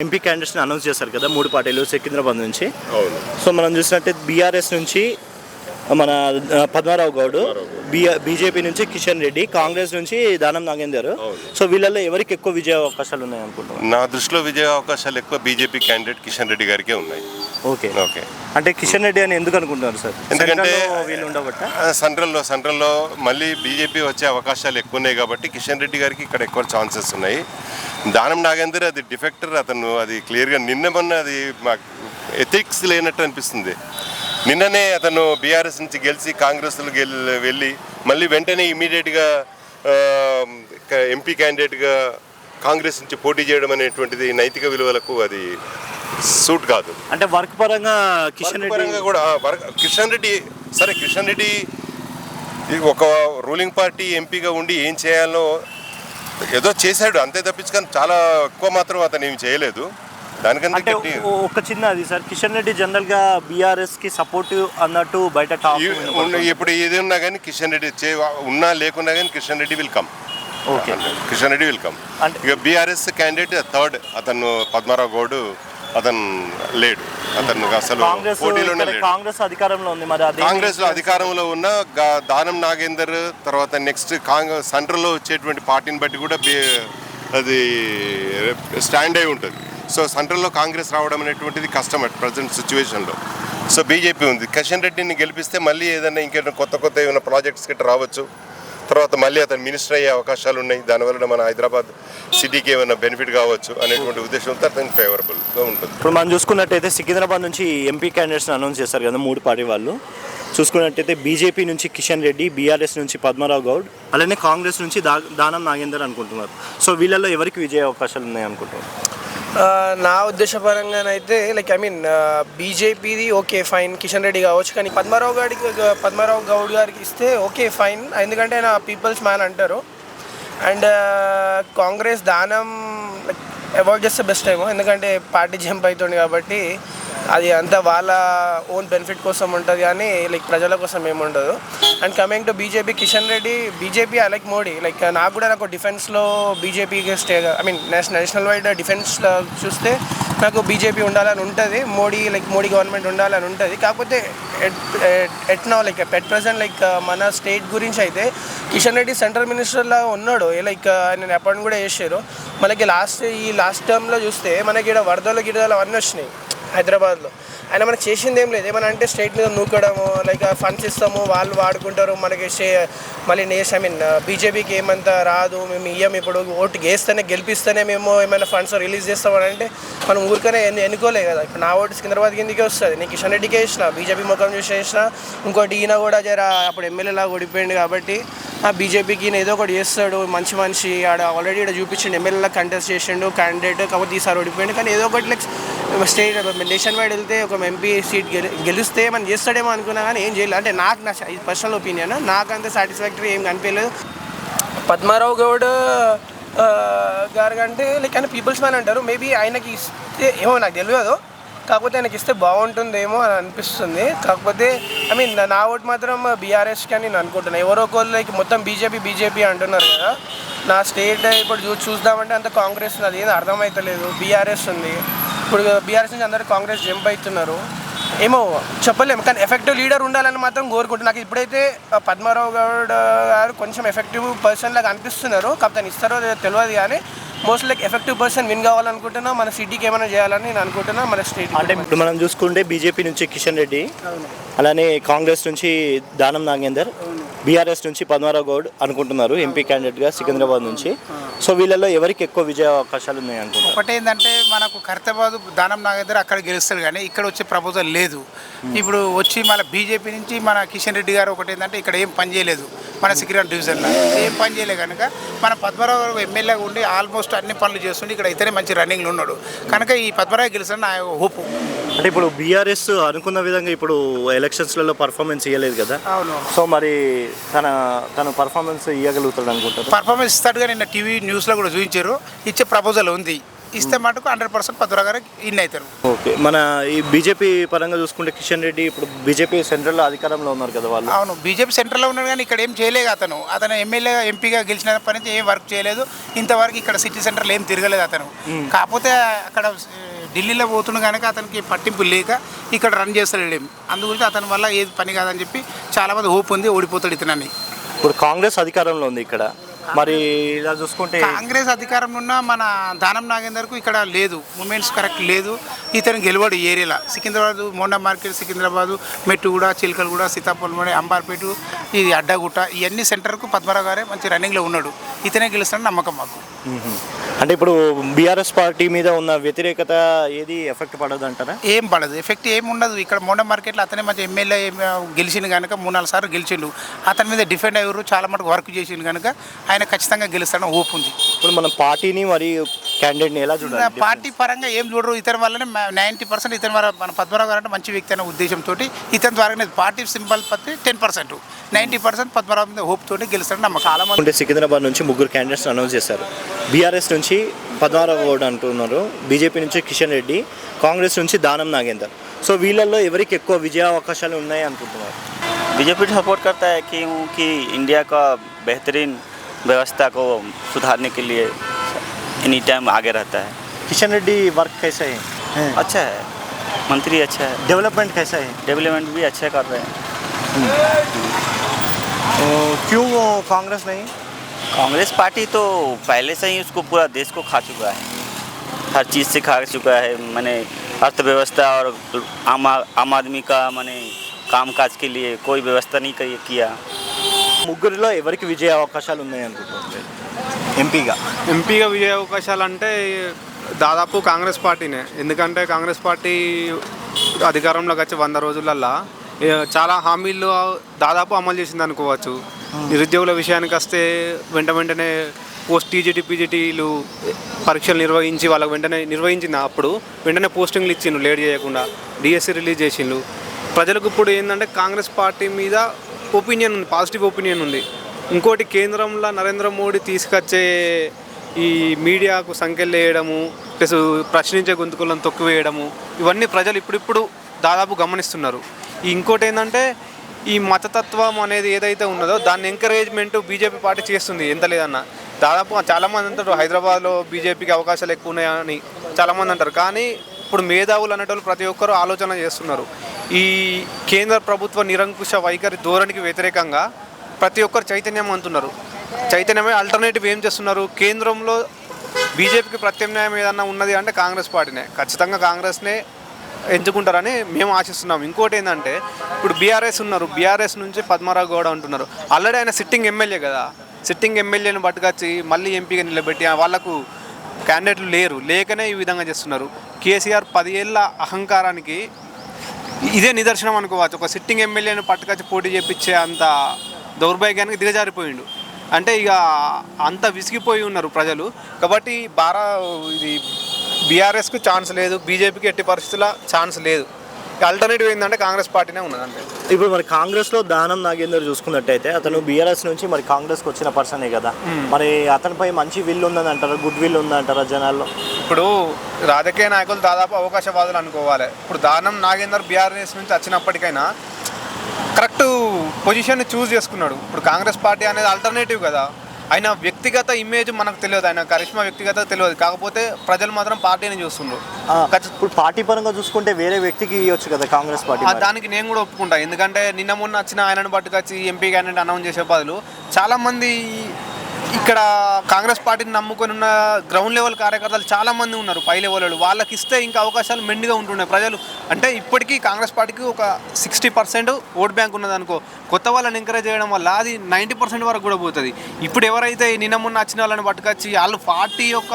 MP క్యాండిడేట్స్ని announce చేశారు కదా 3 పార్టీలు సికింద్రాబాద్ నుంచి. అవును. సో మనం చూసినట్టే బీఆర్ఎస్ నుంచి మన పద్మారావు గౌడ్, బీజేపీ నుంచి కిషన్ రెడ్డి, కాంగ్రెస్ నుంచి దానం నాగేందర్. సో వీళ్ళల్లో ఎవరికి ఎక్కువ విజయ అవకాశాలు ఉన్నాయి అనుకుంటున్నాను? నా దృష్టిలో విజయ అవకాశాలు ఎక్కువ బీజేపీ క్యాండిడేట్ కిషన్ రెడ్డి గారికే ఉన్నాయి. Okay okay. అంటే కిషన్ రెడ్డి అని ఎందుకు అనుకుంటున్నారు సార్? ఎందుకంటే వీళ్ళు ఉండబట్ట సెంట్రల్లో మళ్ళీ బీజేపీ వచ్చే అవకాశాలు ఎక్కువ ఉన్నాయి కాబట్టి కిషన్ రెడ్డి గారికి ఇక్కడ ఎక్కువ ఛాన్సెస్ ఉన్నాయి. దానం నాగేందర్ అది డిఫెక్టర్, అతను అది క్లియర్గా మొన్న అది ఎథిక్స్ లేనట్టు అనిపిస్తుంది. నిన్ననే అతను బీఆర్ఎస్ నుంచి గెలిచి కాంగ్రెస్లో వెళ్ళి మళ్ళీ వెంటనే ఇమీడియట్గా ఎంపీ క్యాండిడేట్గా కాంగ్రెస్ నుంచి పోటీ చేయడం అనేటువంటిది నైతిక విలువలకు అది సూట్ కాదు. అంటే వర్క్ పరంగా కిషన్ రెడ్డి కూడా కిషన్ రెడ్డి ఒక రూలింగ్ పార్టీ ఎంపీగా ఉండి ఏం చేయాలో ఏదో చేశాడు అంతే తప్పించుకొని చాలా ఎక్కువ మాత్రం అతను ఏమి చేయలేదు. అంటే ఒక చిన్న అది సార్, కిషన్ రెడ్డి జనరల్ గా బీఆర్ఎస్ కి సపోర్ట్ అన్నట్టు బయట టాక్ ఇప్పుడు ఏది ఉన్నా కానీ కిషన్ రెడ్డి ఉన్నా లేకున్నా కానీ Kishan Reddy will come. Okay, Kishan Reddy will come. ఇక బీఆర్ఎస్ క్యాండిడేట్ థర్డ్ అతను పద్మారావు గౌడ్, అతను లేడు, అతను అసలు పోటీలోనే లేడు. కాంగ్రెస్ అధికారంలో ఉంది, మరి కాంగ్రెస్ లో అధికారంలో ఉన్న దానం నాగేందర్ తర్వాత నెక్స్ట్ సెంట్రల్లో వచ్చేటువంటి పార్టీని బట్టి కూడా అది స్టాండ్ అయి ఉంటుంది. సో సెంట్రల్లో కాంగ్రెస్ రావడం అనేటువంటిది కష్టం అట్ ప్రజెంట్ సిచ్యువేషన్లో. సో బీజేపీ ఉంది. కిషన్ రెడ్డిని గెలిపిస్తే మళ్ళీ ఏదైనా ఇంకేమైనా కొత్త ఏమైనా ప్రాజెక్ట్స్ గిట్ట రావచ్చు. తర్వాత మళ్ళీ అతను మినిస్టర్ అయ్యే అవకాశాలు ఉన్నాయి. దానివల్ల మన హైదరాబాద్ సిటీకి ఏమైనా బెనిఫిట్ కావచ్చు అనేటువంటి ఉద్దేశంతో అతనికి ఫేవరబుల్గా ఉంటుంది. ఇప్పుడు మనం చూసుకున్నట్టయితే సికింద్రాబాద్ నుంచి ఎంపీ క్యాండిడేట్స్ని అనౌన్స్ చేస్తారు కదా 3 పార్టీ వాళ్ళు. చూసుకున్నట్టయితే బీజేపీ నుంచి కిషన్ రెడ్డి, బీఆర్ఎస్ నుంచి పద్మారావు గౌడ్, అలానే కాంగ్రెస్ నుంచి దానం నాగేందర్ అనుకుంటున్నారు. సో వీళ్ళల్లో ఎవరికి విజయ అవకాశాలు ఉన్నాయి అనుకుంటున్నారు? నా ఉద్దేశపరంగానైతే బీజేపీది ఓకే ఫైన్, కిషన్ రెడ్డి కావచ్చు. కానీ పద్మారావు గౌడ్ గారికి ఇస్తే ఓకే ఫైన్, ఎందుకంటే ఆయన పీపుల్స్ మ్యాన్ అంటారు. అండ్ కాంగ్రెస్ దానం అవాయిడ్ చేస్తే బెస్ట్ ఏమో, ఎందుకంటే పార్టీ జంప్ అవుతుంది కాబట్టి అది అంతా వాళ్ళ ఓన్ బెనిఫిట్ కోసం ఉంటుంది కానీ ప్రజల కోసం ఏముండదు. And coming to BJP, Kishan Reddy BJP I like Modi. నాకు డిఫెన్స్లో బీజేపీకి నేషనల్ వైడ్ డిఫెన్స్లో చూస్తే నాకు బీజేపీ ఉండాలని ఉంటుంది, మోడీ గవర్నమెంట్ ఉండాలని ఉంటుంది. కాకపోతే ఎట్నో ఎట్ ప్రజెంట్ మన స్టేట్ గురించి అయితే కిషన్ రెడ్డి సెంట్రల్ మినిస్టర్లా ఉన్నాడు. ఆయన అపాయింట్ కూడా చేశారు. మనకి లాస్ట్ టర్మ్లో చూస్తే మనకి ఇక్కడ వరదలు అవన్నీ వచ్చినాయి హైదరాబాద్లో. ఆయన మనకు చేసింది ఏం లేదు. ఏమన్నా అంటే స్టేట్ మీద నూకడము, ఫండ్స్ ఇస్తాము వాళ్ళు వాడుకుంటారు, మనకి మళ్ళీ బీజేపీకి ఏమంతా రాదు, మేము ఇయ్యం, ఇప్పుడు ఓటు గెలిపిస్తేనే మేము ఏమైనా ఫండ్స్ రిలీజ్ చేస్తామని అంటే మనం ఊరికనే ఎన్నుకోలే కదా. ఇప్పుడు నా ఓటు సికింద్రాబాద్ కిందకే వస్తుంది. నేను కిషన్ రెడ్డికే ఇచ్చిన, బీజేపీ ముఖం చూసి వేసిన. ఇంకోటి ఈయన కూడా అప్పుడు ఎమ్మెల్యేలాగా ఓడిపోయింది కాబట్టి బీజేపీకి ఈయన ఏదో ఒకటి చేస్తాడు, మంచి మనిషి, ఆల్రెడీ ఇక్కడ చూపించండి, ఎమ్మెల్యేలా కంటెస్ట్ చేసిండు క్యాండిడేట్. కాకపోతే ఈసారి ఓడిపోయింది. కానీ ఏదో ఒకటి స్టేట్ నేషన్ వైడ్ వెళ్తే ఒక ఎంపీ సీట్ గెలిస్తే మనం చేస్తాడేమో అనుకున్నా కానీ ఏం చేయలేదు. అంటే నా పర్సనల్ ఒపీనియన్, నాకంతే సాటిస్ఫాక్టరీ ఏం కనిపించలేదు. పద్మారావు గౌడ్ గారు అంటే ఆయన పీపుల్స్ మ్యాన్ అంటారు. మేబీ ఆయనకి ఇస్తే ఏమో నాకు తెలియదు, కాకపోతే ఆయనకి ఇస్తే బాగుంటుందేమో అని అనిపిస్తుంది. కాకపోతే నా ఓటు మాత్రం బీఆర్ఎస్కి అని నేను అనుకుంటున్నాను. ఎవరో ఒకళ్ళు మొత్తం బీజేపీ అంటున్నారు కదా. నా స్టేట్ ఇప్పుడు చూద్దామంటే అంత కాంగ్రెస్ అది ఏదో అర్థమవుతలేదు, బీఆర్ఎస్ ఉంది. ఇప్పుడు బీఆర్ఎస్ నుంచి అందరూ కాంగ్రెస్ జంప్ అవుతున్నారు. ఏమో చెప్పలేము, కానీ ఎఫెక్టివ్ లీడర్ ఉండాలని మాత్రం కోరుకుంటున్నాను. నాకు ఇప్పుడైతే పద్మారావు గౌడ్ గారు కొంచెం ఎఫెక్టివ్ పర్సన్ లాగా అనిపిస్తున్నారు. కాకపోతే ఇస్తారో తెలియదు కానీ మోస్ట్లీ ఎఫెక్టివ్ పర్సన్ విన్ కావాలనుకుంటున్నా. మన సిటీకి ఏమైనా చేయాలని నేను అనుకుంటున్నా. మన స్టేట్ అంటే ఇప్పుడు మనం చూసుకుంటే బీజేపీ నుంచి కిషన్ రెడ్డి, అలానే కాంగ్రెస్ నుంచి దానం నాగేందర్, బీఆర్ఎస్ నుంచి పద్మారావు గౌడ్ అనుకుంటున్నారు ఎంపీ క్యాండిడేట్గా సికింద్రాబాద్ నుంచి. సో వీళ్ళల్లో ఎవరికి ఎక్కువ విజయ అవకాశాలు ఉన్నాయి అనుకుంటున్నారు? ఒకటి ఏంటంటే మనకు ఖైరతాబాద్ దానం నాగేందర్ అక్కడ గెలుస్తారు కానీ ఇక్కడ వచ్చే ప్రపోజల్ లేదు. ఇప్పుడు వచ్చి మన బీజేపీ నుంచి మన కిషన్ రెడ్డి గారు ఒకటి ఏంటంటే ఇక్కడ ఏం పని చేయలేదు, మన సికింద్రాబాద్ డివిజన్లో ఏం పని చేయలేదు కనుక మన పద్మారావు గారు ఎమ్మెల్యేగా ఉండి ఆల్మోస్ట్ అన్ని పనులు చేస్తుండే ఇక్కడ అయితేనే మంచి రన్నింగ్లో ఉన్నాడు కనుక ఈ పద్మారావు గెలుస్తారని నా హోప్. అంటే ఇప్పుడు బీఆర్ఎస్ అనుకున్న విధంగా ఇప్పుడు ఎలక్షన్స్లలో పర్ఫార్మెన్స్ ఇవ్వలేదు కదా. అవును. సో మరి తన పర్ఫార్మెన్స్ ఇవ్వగలుగుతాడు అనుకుంటారు? పర్ఫార్మెన్స్ ఇస్తాడుగా నిన్న టీవీ న్యూస్లో కూడా చూపించారు, ఇచ్చే ప్రపోజల్ ఉంది. ఇస్తే మటుకు 100% పద్మరావు గారు ఇన్ అవుతారు. ఓకే, మన ఈ బీజేపీ పరంగా చూసుకుంటే కిషన్ రెడ్డి ఇప్పుడు బీజేపీ సెంట్రల్లో అధికారంలో ఉన్నారు కదా వాళ్ళు. అవును, బీజేపీ సెంట్రల్లో ఉన్నాడు కానీ ఇక్కడ ఏం చేయలేదు. అతను ఎమ్మెల్యే ఎంపీగా గెలిచినప్పటి నుంచి ఏం వర్క్ చేయలేదు. ఇంతవరకు ఇక్కడ సిటీ సెంటర్లో ఏం తిరగలేదు అతను. కాకపోతే అక్కడ ఢిల్లీలో పోతుండే కనుక అతనికి పట్టింపు లేక ఇక్కడ రన్ చేస్తాడు. అందుగురించి అతని వల్ల ఏది పని కాదని చెప్పి చాలామంది హోప్ ఉంది ఓడిపోతాడు ఇతనని. ఇప్పుడు కాంగ్రెస్ అధికారంలో ఉంది ఇక్కడ, మరి ఇలా చూసుకుంటే కాంగ్రెస్ అధికారంలో ఉన్న మన దానం నాగేందర్కు ఇక్కడ లేదు, మూమెంట్స్ కరెక్ట్ లేదు. ఇతను గెలవాడు ఈ ఏరియాలో. సికింద్రాబాద్ మోండా మార్కెట్, సికింద్రాబాదు, మెట్టుగూడ, చిలకలగూడ, సీతాపల్లి, అంబార్పేట, ఇది అడ్డగుట్ట, ఇవన్నీ సెంటర్కు పద్మరావు గారే మంచి రన్నింగ్లో ఉన్నాడు. ఇతనే గెలుస్తాడని నమ్మకం మాకు. అంటే ఇప్పుడు బీఆర్ఎస్ పార్టీ మీద ఉన్న వ్యతిరేకత ఏది ఎఫెక్ట్ పడదు అంటారా? ఏం పడదు, ఎఫెక్ట్ ఏం ఉండదు. ఇక్కడ మోండా మార్కెట్లో అతనే మంచి ఎమ్మెల్యే గెలిచిండు కనుక 3-4 సార్లు గెలిచిండు. అతని మీద డిఫెండ్ అయ్యారు, చాలా మటుకు వర్క్ చేసిండు కనుక ఆయన ఖచ్చితంగా గెలుస్తాడని హోప్ ఉంది. ఇప్పుడు మనం పార్టీని మరియు క్యాండిడేట్ని ఎలా చూడాలి? పార్టీ పరంగా ఏం చూడరు. ఇతని వల్లనే 90% ఇతని వల్ల మన పద్మరావు గారు అంటే మంచి వ్యక్తి అనే ఉద్దేశంతో ఇతని ద్వారానే పార్టీ సింబల్ పత్తి 10%, 90% పద్మరావు మీద హోప్ తోటి గెలుస్తాడని నమ్మకం. చాలా మంది ఉంటే సికింద్రాబాద్ నుంచి 3 క్యాండిడేట్స్ అనౌన్స్ చేశారు. బీఆర్ఎస్ నుంచి పద్మరావు గౌడ్ అంటున్నారు, బీజేపీ నుంచి కిషన్ రెడ్డి, కాంగ్రెస్ నుంచి దానం నాగేందర్. సో వీళ్ళల్లో ఎవరికి ఎక్కువ విజయ అవకాశాలు ఉన్నాయి అనుకుంటున్నారు? बीजेपी सपोर्ट करता है क्योंकि इंडिया का बेहतरीन व्यवस्था को सुधारने के लिए एनी टाइम आगे रहता है. किशन रेड्डी वर्क कैसा है? अच्छा है, मंत्री अच्छा है, डेवलपमेंट कैसा है? डेवलपमेंट भी अच्छा कर रहे हैं. क्यों कांग्रेस नहीं? कांग्रेस पार्टी तो पहले से ही उसको पूरा देश को खा चुका है, हर चीज़ से खा चुका है. मैंने अर्थव्यवस्था और आम आदमी का मैंने कामकाज के लिए कोई व्यवस्था नहीं किया. ముగ్గురిలో ఎవరికి విజయ అవకాశాలు ఉన్నాయి అనుకుంటున్నారు ఎంపీగా విజయ అవకాశాలు అంటే దాదాపు కాంగ్రెస్ పార్టీనే. ఎందుకంటే కాంగ్రెస్ పార్టీ అధికారంలోకి వచ్చి 100 రోజులల్లో చాలా హామీలు దాదాపు అమలు చేసింది అనుకోవచ్చు. నిరుద్యోగుల విషయానికి వస్తే వెంటనే టీజీటీ పీజీటీలు పరీక్షలు నిర్వహించి వాళ్ళకి నిర్వహించింది. అప్పుడు వెంటనే పోస్టింగ్లు ఇచ్చిండ్రు లేట్ చేయకుండా, డిఎస్సి రిలీజ్ చేసిండ్రు. ప్రజలకు ఇప్పుడు ఏంటంటే కాంగ్రెస్ పార్టీ మీద ఒపీనియన్ ఉంది, పాజిటివ్ ఒపీనియన్ ఉంది. ఇంకోటి కేంద్రంలో నరేంద్ర మోడీ తీసుకొచ్చే ఈ మీడియాకు సంఖ్యలు వేయడము, ప్లస్ ప్రశ్నించే గొంతుకులను తొక్కివేయడము, ఇవన్నీ ప్రజలు ఇప్పుడిప్పుడు దాదాపు గమనిస్తున్నారు. ఇంకోటి ఏంటంటే ఈ మతతత్వం అనేది ఏదైతే ఉన్నదో దాన్ని ఎంకరేజ్మెంట్ బీజేపీ పార్టీ చేస్తుంది. ఎంత లేదన్నా దాదాపు చాలామంది అంటారు హైదరాబాద్లో బీజేపీకి అవకాశాలు ఎక్కువ ఉన్నాయని చాలామంది అంటారు. కానీ ఇప్పుడు మేధావులు అనేటోళ్ళు ప్రతి ఒక్కరూ ఆలోచన చేస్తున్నారు. ఈ కేంద్ర ప్రభుత్వ నిరంకుశ వైఖరి ధోరణికి వ్యతిరేకంగా ప్రతి ఒక్కరు చైతన్యం అంటున్నారు. చైతన్యమే ఆల్టర్నేటివ్ ఏం చేస్తున్నారు? కేంద్రంలో బీజేపీకి ప్రత్యామ్నాయం ఏదన్నా ఉన్నది అంటే కాంగ్రెస్ పార్టీనే, ఖచ్చితంగా కాంగ్రెస్నే ఎంచుకుంటారని మేము ఆశిస్తున్నాం. ఇంకోటి ఏంటంటే ఇప్పుడు బీఆర్ఎస్ ఉన్నారు, బీఆర్ఎస్ నుంచి పద్మరావు గౌడ అంటున్నారు. ఆల్రెడీ ఆయన సిట్టింగ్ ఎమ్మెల్యే కదా, సిట్టింగ్ ఎమ్మెల్యేని పట్టుకొచ్చి మళ్ళీ ఎంపీగా నిలబెట్టి వాళ్ళకు క్యాండిడేట్లు లేకనే ఈ విధంగా చేస్తున్నారు. కేసీఆర్ 10 ఏళ్ళ అహంకారానికి ఇదే నిదర్శనం అనుకోవచ్చు. ఒక సిట్టింగ్ ఎమ్మెల్యేని పట్టుకొచ్చి పోటీ చేపించే అంత దౌర్భాగ్యానికి దిగజారిపోయిండు. అంటే ఇక అంత విసిగిపోయి ఉన్నారు ప్రజలు. కాబట్టి ఇది బీఆర్ఎస్కు ఛాన్స్ లేదు, బీజేపీకి ఎట్టి పరిస్థితుల్లో ఛాన్స్ లేదు. ఆల్టర్నేటివ్ ఏంటంటే కాంగ్రెస్ పార్టీనే ఉన్నదంటే. ఇప్పుడు మరి కాంగ్రెస్లో దానం నాగేందర్ చూసుకున్నట్టయితే అతను బీఆర్ఎస్ నుంచి మరి కాంగ్రెస్కి వచ్చిన పర్సనే కదా, మరి అతనిపై మంచి విల్ ఉందని అంటారా, గుడ్ విల్ ఉందంటారా జనాల్లో? ఇప్పుడు రాజకీయ నాయకులు దాదాపు అవకాశవాదులు అనుకోవాలి. ఇప్పుడు దానం నాగేందర్ బీఆర్ఎస్ నుంచి వచ్చినప్పటికైనా కరెక్ట్ పొజిషన్ చూస్ చేసుకున్నాడు. ఇప్పుడు కాంగ్రెస్ పార్టీ అనేది ఆల్టర్నేటివ్ కదా, ఆయన వ్యక్తిగత ఇమేజ్ మనకు తెలియదు, ఆయన కరిష్మా వ్యక్తిగత తెలియదు. కాకపోతే ప్రజలు మాత్రం పార్టీని చూస్తున్నారు. ఇప్పుడు పార్టీ పరంగా చూసుకుంటే వేరే వ్యక్తికి ఇవ్వచ్చు కదా కాంగ్రెస్ పార్టీ. దానికి నేను కూడా ఒప్పుకుంటా. ఎందుకంటే నిన్న మొన్న వచ్చిన ఆయనను పట్టుకొచ్చి ఎంపీ క్యాండిడేట్ అనౌన్స్ చేసే బదులు చాలామంది ఇక్కడ కాంగ్రెస్ పార్టీని నమ్ముకొని ఉన్న గ్రౌండ్ లెవెల్ కార్యకర్తలు చాలామంది ఉన్నారు, పై లెవెల్ వాళ్ళు. వాళ్ళకి ఇస్తే ఇంకా అవకాశాలు మెండుగా ఉంటున్నాయి ప్రజలు. అంటే ఇప్పటికీ కాంగ్రెస్ పార్టీకి ఒక 60% ఓట్ బ్యాంక్ ఉన్నది అనుకో. కొత్త వాళ్ళని ఎంకరేజ్ చేయడం వల్ల అది 90% వరకు కూడా పోతుంది. ఇప్పుడు ఎవరైతే నిన్న మొన్న వచ్చిన వాళ్ళని పట్టుకొచ్చి వాళ్ళు పార్టీ యొక్క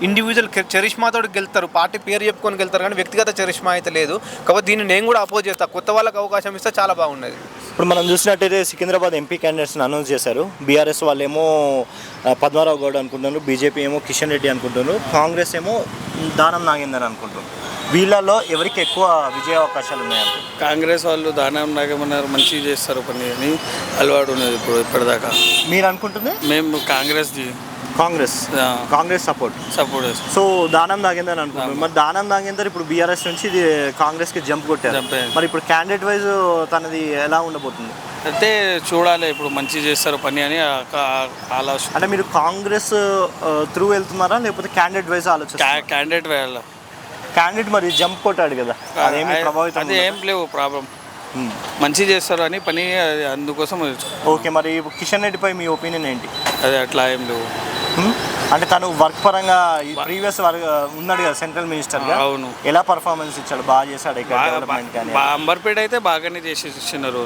ఇండివిజువల్ చరిష్మాతో గెలుతారు, పార్టీ పేరు చెప్పుకొని గెలుతారు, కానీ వ్యక్తిగత చరిష్మా అయితే లేదు. కాబట్టి దీన్ని నేను కూడా అపోజ్ చేస్తాను. కొత్త వాళ్ళకి అవకాశం ఇస్తే చాలా బాగున్నది. ఇప్పుడు మనం చూసినట్టయితే సికింద్రాబాద్ ఎంపీ క్యాండిడేట్స్ని అనౌన్స్ చేశారు. బీఆర్ఎస్ వాళ్ళేమో పద్మరావు గౌడ్ అనుకుంటున్నారు, బీజేపీ ఏమో కిషన్ రెడ్డి అనుకుంటున్నారు, కాంగ్రెస్ ఏమో దానం నాగేందర్ అనుకుంటున్నారు. వీళ్ళలో ఎవరికి ఎక్కువ విజయ అవకాశాలు ఉన్నాయంటే? కాంగ్రెస్ వాళ్ళు దానం నాగేమన్నారు మంచిగా చేస్తారు పని అని అలవాటు ఉన్నది ఇప్పుడు ఇప్పటిదాకా. మీరు అనుకుంటుంది? మేము కాంగ్రెస్ది కాంగ్రెస్ సపోర్ట్. సో దానం నాగేందర్ అనుకుంటున్నారు. మరి దానం నాగేందర్ ఇప్పుడు బీఆర్ఎస్ నుంచి ఇది కాంగ్రెస్కి జంప్ కొట్టారు. మరి ఇప్పుడు క్యాండిడేట్ వైజ్ తనది ఎలా ఉండబోతుంది? అయితే చూడాలి ఇప్పుడు మంచి చేస్తారు పని అని ఆలోచన. అంటే మీరు కాంగ్రెస్ త్రూ వెళ్తున్నారా లేకపోతే క్యాండిడేట్ వైజ్ ఆలోచిస్తారా? క్యాండిడేట్ వేయాలి. క్యాండిడేట్ మరి జంప్ కొట్టాడు కదా, అదేమి ప్రభావితం? అది ఏం లేవు ప్రాబ్లం, మంచి చేస్తారు అని పని, అందుకోసం. ఓకే, మరి కిషన్ రెడ్డిపై మీ ఒపీనియన్ ఏంటి? అదే అట్లా ఏం లేవు. అంటే తను వర్క్ పరంగా ప్రీవియస్ వర్క్ ఉన్నాడు కదా సెంట్రల్ మినిస్టర్గా. అవును. ఎలా పర్ఫార్మెన్స్ ఇచ్చాడు? బాగా చేశాడు ఇక్కడ డెవలప్మెంట్ కానీ? అంబర్పేట అయితే బాగానే చేసి ఇచ్చినారు.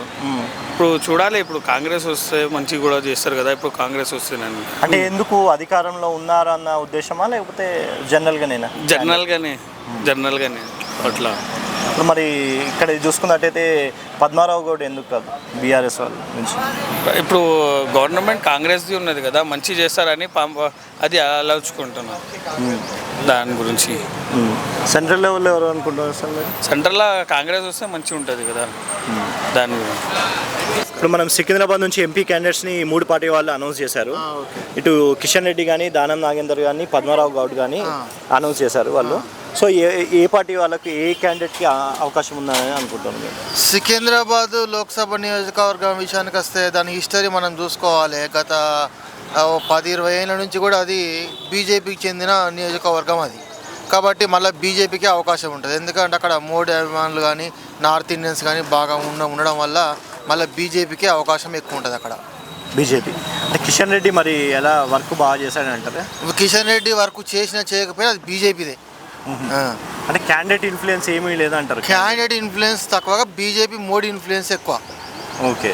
ఇప్పుడు చూడాలి, ఇప్పుడు కాంగ్రెస్ వస్తే మంచి కూడా చేస్తారు కదా. ఇప్పుడు కాంగ్రెస్ వస్తేనండి. అంటే ఎందుకు అధికారంలో ఉన్నారు అన్న ఉద్దేశమా లేకపోతే జనరల్గానేనా? జనరల్గానే అట్లా. ఇప్పుడు మరి ఇక్కడ చూసుకున్నట్టయితే పద్మారావు గౌడ్ ఎందుకు కాదు బీఆర్ఎస్ వాళ్ళ నుంచి? ఇప్పుడు గవర్నమెంట్ కాంగ్రెస్ది ఉన్నది కదా, మంచి చేస్తారని అది ఆలోచుకుంటున్నారు దాని గురించి. సెంట్రల్ లెవెల్లో ఎవరు అనుకుంటున్నారు సార్ మీరు? సెంట్రల్లో కాంగ్రెస్ వస్తే మంచిగా ఉంటుంది కదా దాని గురించి. ఇప్పుడు మనం సికింద్రాబాద్ నుంచి ఎంపీ క్యాండిడేట్స్ని 3 పార్టీ వాళ్ళు అనౌన్స్ చేశారు. ఇటు కిషన్ రెడ్డి కానీ, దానం నాగేందర్ కానీ, పద్మారావు గౌడ్ కానీ అనౌన్స్ చేశారు వాళ్ళు. సో ఏ పార్టీ వాళ్ళకి, ఏ క్యాండిడేట్కి అవకాశం ఉందని అనుకుంటున్నాను? సికింద్రాబాద్ లోక్సభ నియోజకవర్గం విషయానికి వస్తే దాని హిస్టరీ మనం చూసుకోవాలి. గత 10-20 ఏళ్ళ నుంచి కూడా అది బీజేపీకి చెందిన నియోజకవర్గం అది. కాబట్టి మళ్ళీ బీజేపీకి అవకాశం ఉంటుంది. ఎందుకంటే అక్కడ మోడీ అభిమానులు కానీ, నార్త్ ఇండియన్స్ కానీ బాగా ఉండడం వల్ల మళ్ళీ బీజేపీకి అవకాశం ఎక్కువ ఉంటుంది అక్కడ. బీజేపీ అంటే కిషన్ రెడ్డి మరి ఎలా వర్క్ బాగా చేశాడని అంటారా? కిషన్ రెడ్డి వర్క్ చేయకపోయినా అది బీజేపీదే. అంటే క్యాండిడేట్ ఇన్ఫ్లుయెన్స్ ఏమీ లేదంటారు? క్యాండిడేట్ ఇన్ఫ్లుయెన్స్ తక్కువగా, బీజేపీ మోడీ ఇన్ఫ్లుయెన్స్ ఎక్కువ. Okay,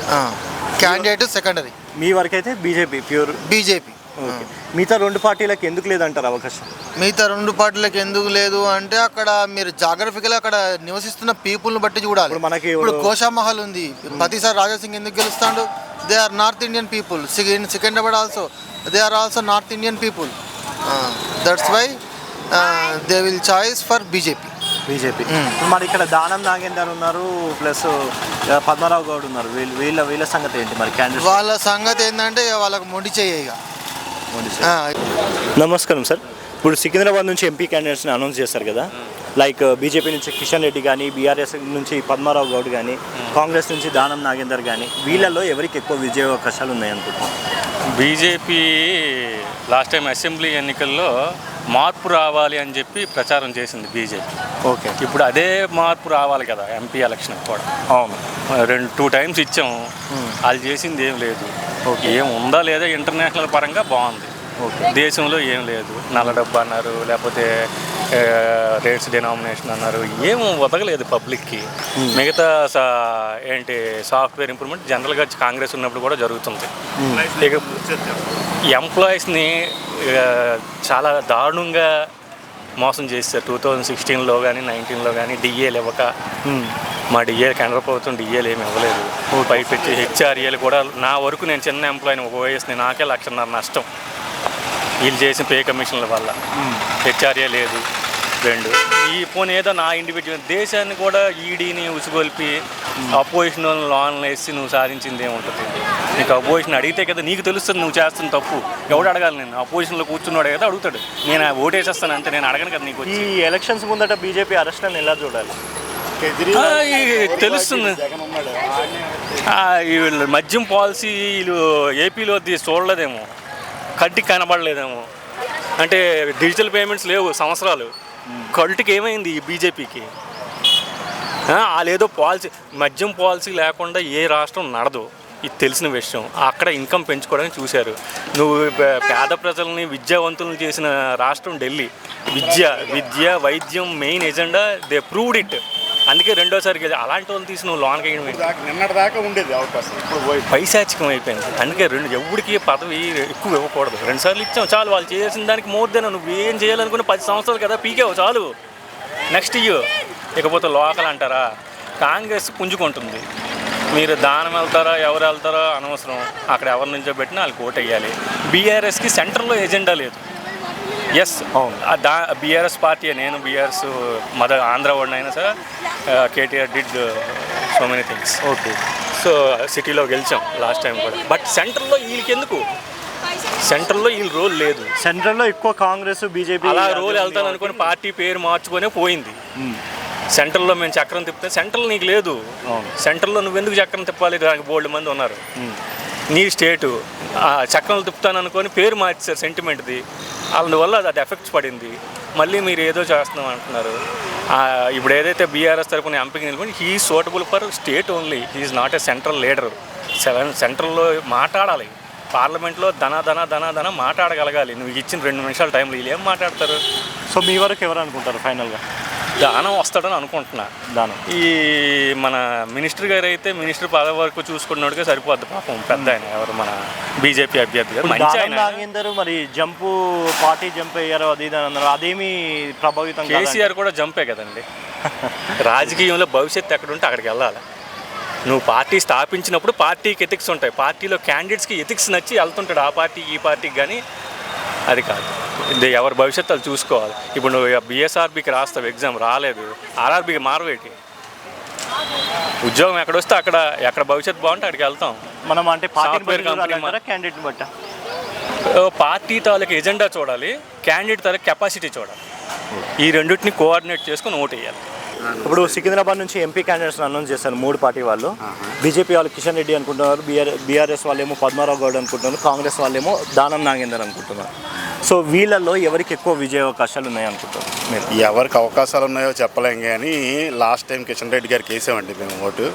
candidate secondary. మీ వరకు అయితే బీజేపీ, ప్యూర్ బీజేపీ. ఓకే, మిగతా 2 పార్టీలకు ఎందుకు లేదంటారు అవకాశం? మిగతా 2 పార్టీలకు ఎందుకు లేదు అంటే అక్కడ మీరు జాగ్రఫికల్ అక్కడ నివసిస్తున్న పీపుల్ని బట్టి చూడాలి. ఇప్పుడు గోషామహల్ ఉంది, ప్రతిసారి రాజాసింగ్ ఎందుకు గెలుస్తాడు? They are north Indian people. Secunderabad also they are also north Indian people. That's why they will choice for BJP. మరి ఇక్కడ దానం నాగేందర్ ఉన్నారు, ప్లస్ పద్మారావు గౌడ్ ఉన్నారు. వీళ్ళ సంగతి ఏంటి మరి? క్యాండిడేట్ వాళ్ళ సంగతి ఏంటంటే వాళ్ళకి మొండి చేయ. నమస్కారం సార్. ఇప్పుడు సికింద్రాబాద్ నుంచి ఎంపీ క్యాండిడేట్స్ని అనౌన్స్ చేస్తారు కదా, లైక్ బీజేపీ నుంచి కిషన్ రెడ్డి కానీ, బీఆర్ఎస్ నుంచి పద్మారావు గౌడ్ కానీ, కాంగ్రెస్ నుంచి దానం నాగేందర్ కానీ, వీళ్ళల్లో ఎవరికి ఎక్కువ విజయ అవకాశాలు ఉన్నాయి అనుకుంటున్నాను? బీజేపీ లాస్ట్ టైం అసెంబ్లీ ఎన్నికల్లో మార్పు రావాలి అని చెప్పి ప్రచారం చేసింది బీజేపీ. ఓకే, ఇప్పుడు అదే మార్పు రావాలి కదా ఎంపీ ఎలక్షన్ కూడా. అవును, 2 టైమ్స్ ఇచ్చాము, వాళ్ళు చేసింది ఏం లేదు. ఏం ఉందా లేదా ఇంటర్నేషనల్ పరంగా బాగుంది, దేశంలో ఏం లేదు. నల్ల డబ్బు అన్నారు, లేకపోతే రేట్స్ డినామినేషన్ అన్నారు, ఏం వదగలేదు పబ్లిక్కి. మిగతా ఏంటి సాఫ్ట్వేర్ ఇంప్రూవ్మెంట్ జనరల్గా కాంగ్రెస్ ఉన్నప్పుడు కూడా జరుగుతుంది. ఇక ఎంప్లాయీస్ని చాలా దారుణంగా మోసం చేస్తారు. 2016లో కానీ 19లో కానీ డిఏలు ఇవ్వక, మా డిఏ కేంద్ర ప్రభుత్వం డిఏలు ఏమి ఇవ్వలేదు. పైపెచ్చి హెచ్ఆర్ఏలు కూడా, నా వరకు నేను చిన్న ఎంప్లాయీని, ఒక వయసుని, నాకే 1,50,000 నష్టం వీళ్ళు చేసిన పే కమిషన్ల వల్ల. హెచ్ఆర్ఏ లేదు. 2 ఈ పోనీ ఏదో నా ఇండివిజువల్ దేశాన్ని కూడా ఈడీని ఉసుగొల్పి అపోజిషన్ లోన్లు వేసి నువ్వు సాధించింది ఏముంటుంది? నీకు అపోజిషన్ అడిగితే కదా నీకు తెలుస్తుంది నువ్వు చేస్తున్న తప్పు. ఎవడు అడగాలి? నేను అపోజిషన్లో కూర్చున్నాడు కదా అడుగుతాడు. నేను ఓటేసేస్తాను అంతే, నేను అడగను కదా నీకు. ఈ ఎలక్షన్స్ ముందట బీజేపీ అరెస్ట్లను ఎలా చూడాలి? తెలుస్తుంది. వీళ్ళు మద్యం పాలసీ వీళ్ళు ఏపీలో చూడలేదేమో, కంటికి కనబడలేదేమో. అంటే డిజిటల్ పేమెంట్స్ లేవు సంవత్సరాలు. కంటికి ఏమైంది ఈ బీజేపీకి? వాళ్ళేదో పాలసీ, మద్యం పాలసీ లేకుండా ఏ రాష్ట్రం నడదు, ఇది తెలిసిన విషయం. అక్కడ ఇన్కమ్ పెంచుకోవడానికి చూశారు. నువ్వు పేద ప్రజల్ని విద్యావంతులను చేసిన రాష్ట్రం ఢిల్లీ. విద్య వైద్యం main agenda, they proved it. అందుకే 2వసారికి అలాంటి వాళ్ళు తీసి నువ్వు లోన్ వేయడం నిన్నటిదాకా ఉండేది అవకాశం, పైశాచికం అయిపోయింది. అందుకే ఎవరికి పదవి ఎక్కువ ఇవ్వకూడదు. 2 సార్లు ఇచ్చాం చాలు. వాళ్ళు చేసిన దానికి మోర్ దెన్ నువ్వు ఏం చేయాలనుకున్న 10 సంవత్సరాలు కదా పీకేవు చాలు. నెక్స్ట్ ఇయర్ ఇకపోతే లోకల్ అంటారా? కాంగ్రెస్ పుంజుకుంటుంది. మీరు దానం వెళ్తారా, ఎవరు వెళ్తారో అనవసరం. అక్కడ ఎవరి నుంచో పెట్టినా వాళ్ళకి ఓటు వేయాలి. బీఆర్ఎస్కి సెంటర్లో ఎజెండా లేదు. Yes, BRS party. నేను బీఆర్ఎస్ ఆంధ్ర వాడిని అయినా sir, KTR did so many things. Okay, so సిటీలో గెలిచాం లాస్ట్ టైం కూడా. బట్ సెంటర్లో వీళ్ళకి ఎందుకు? సెంట్రల్లో వీళ్ళ రోల్ లేదు. సెంట్రల్లో ఎక్కువ కాంగ్రెస్ బీజేపీ అలా రోల్ వెళ్తాను అనుకుని పార్టీ పేరు మార్చుకొనే పోయింది. సెంట్రల్లో మేము చక్రం తిప్పితే సెంట్రల్ నీకు లేదు. సెంట్రల్లో నువ్వెందుకు చక్రం తిప్పాలి? దానికి బోల్డ్ మంది ఉన్నారు. నీ స్టేటు చక్రం తిప్పుతాను అనుకొని పేరు మార్చారు సెంటిమెంట్ది. అందువల్ల అది ఎఫెక్ట్స్ పడింది. మళ్ళీ మీరు ఏదో చేస్తున్నాం అంటున్నారు. ఇప్పుడు ఏదైతే బీఆర్ఎస్ తరఫున ఎంపీకి నిలబడి he suitable for state only, he's not a central leader. సెంట్రల్లో మాట్లాడాలి, పార్లమెంట్లో ధన మాట్లాడగలగాలి. నువ్వు ఇచ్చిన 2 నిమిషాల టైంలో వీళ్ళు ఏం మాట్లాడతారు? సో మీ వరకు ఎవరు అనుకుంటారు ఫైనల్గా? దానం వస్తాడని అనుకుంటున్నా. దానం ఈ మన మినిస్టర్ గారు అయితే మినిస్టర్ పదవి వరకు చూసుకున్నట్టుగా సరిపోద్ది. పాపం పెద్ద ఆయన ఎవరు మన బీజేపీ అభ్యర్థి గారు మంచి ఆయన. నాగేందర్ మరి జంపు పార్టీ జంప్ అయ్యారు అది ఇది అన్నారు. అదేమి ప్రభావితం? కేసీఆర్ కూడా జంపే కదండి. రాజకీయంలో భవిష్యత్తు ఎక్కడుంటే అక్కడికి వెళ్ళాలి. నువ్వు పార్టీ స్థాపించినప్పుడు పార్టీకి ఎథిక్స్ ఉంటాయి. పార్టీలో క్యాండిడేట్స్కి ఎథిక్స్ నచ్చి వెళ్తుంటాడు ఆ పార్టీకి ఈ పార్టీకి, కానీ అది కాదు. ఇది ఎవరి భవిష్యత్తు వాళ్ళు చూసుకోవాలి. ఇప్పుడు నువ్వు బిఎస్ఆర్బికి రాస్తావు ఎగ్జామ్, రాలేదు, ఆర్ఆర్బికి మారవేటి. ఉద్యోగం ఎక్కడ వస్తే ఎక్కడ భవిష్యత్తు బాగుంటే అక్కడికి వెళ్తాం మనం. అంటే సాఫ్ట్వేర్ కంపెనీ క్యాండిడేట్ బట్ట పార్టీ తాలూకు ఎజెండా చూడాలి, క్యాండిడేట్ తాలూకు కెపాసిటీ చూడాలి. ఈ రెండింటిని కోఆర్డినేట్ చేసుకుని ఓటు వేయాలి. ఇప్పుడు సికింద్రాబాద్ నుంచి ఎంపీ క్యాండిడేట్స్ అనౌన్స్ చేశారు 3 పార్టీ వాళ్ళు. బీజేపీ వాళ్ళు కిషన్ రెడ్డి అనుకుంటున్నారు, బీఆర్ఎస్ వాళ్ళేమో పద్మారావు గౌడ్ అనుకుంటున్నారు, కాంగ్రెస్ వాళ్ళేమో దానం నాగేందర్ అనుకుంటున్నారు. సో వీళ్ళల్లో ఎవరికి ఎక్కువ విజయ అవకాశాలు ఉన్నాయి అనుకుంటున్నారు మీరు? ఎవరికి అవకాశాలు ఉన్నాయో చెప్పలేం, కానీ లాస్ట్ టైం కిషన్ రెడ్డి గారికి వేసామండి మేము ఓటు.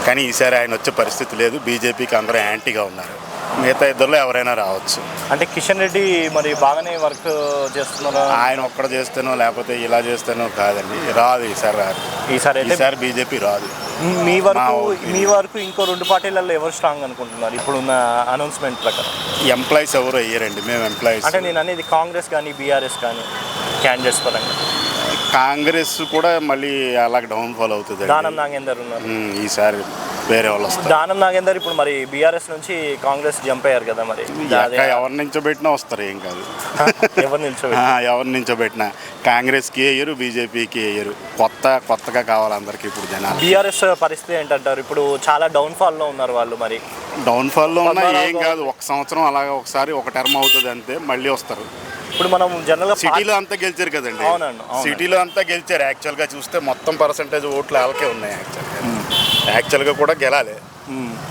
కానీ ఈసారి ఆయన వచ్చే పరిస్థితి లేదు. బీజేపీకి అందరూ యాంటీగా ఉన్నారు. మిగతా ఇద్దరులో ఎవరైనా రావచ్చు. అంటే కిషన్ రెడ్డి మరి బాగానే వర్క్ చేస్తున్నారు. ఆయన ఒక్కడ చేస్తేనో లేకపోతే ఇలా చేస్తేనో కాదండి, రాదు ఈసారి. ఈసారి బీజేపీ రాదు. మీ వరకు ఇంకో 2 పార్టీలలో ఎవరు స్ట్రాంగ్ అనుకుంటున్నారు ఇప్పుడున్న అనౌన్స్మెంట్ ప్రకారం? ఎంప్లాయీస్ ఎవరు అయ్యారండి, మేము ఎంప్లాయీస్. అంటే నేను అనేది కాంగ్రెస్ కానీ బీఆర్ఎస్ కానీ క్యాండిడేట్స్ పరంగా. కాంగ్రెస్ కూడా మళ్ళీ అలాగే డౌన్ఫాల్ అవుతుంది. దానం నాగేందర్ ఉన్నారు ఈసారి, వేరే వాళ్ళు వస్తారు. దానం నాగేందర్ ఇప్పుడు మరి బీఆర్ఎస్ నుంచి కాంగ్రెస్ జంప్ అయ్యారు కదా, మరి ఎవరు నిల్చోబెట్టినా వస్తారు, ఏం కాదు. ఎవరు నిల్చోబెట్టినా కాంగ్రెస్కి వేయరు, బీజేపీకి వేయరు. కొత్తగా కావాలి అందరికి ఇప్పుడు జనాలు. బీఆర్ఎస్ పరిస్థితి ఏంటంటారు? ఇప్పుడు చాలా డౌన్ఫాల్లో ఉన్నారు వాళ్ళు. మరి డౌన్ఫాల్లో ఉన్నా ఏం కాదు, 1 సంవత్సరం అలాగే ఒకసారి ఒక టర్మ్ అవుతుంది అంతే, మళ్ళీ వస్తారు. ఇప్పుడు మనం జనరల్గా సిటీలో అంతా గెలిచారు కదండి. సిటీలో అంతా గెలిచారు. యాక్చువల్గా చూస్తే మొత్తం పర్సంటేజ్ ఓట్లు వాళ్ళకే ఉన్నాయి. యాక్చువల్గా కూడా గెలాలి,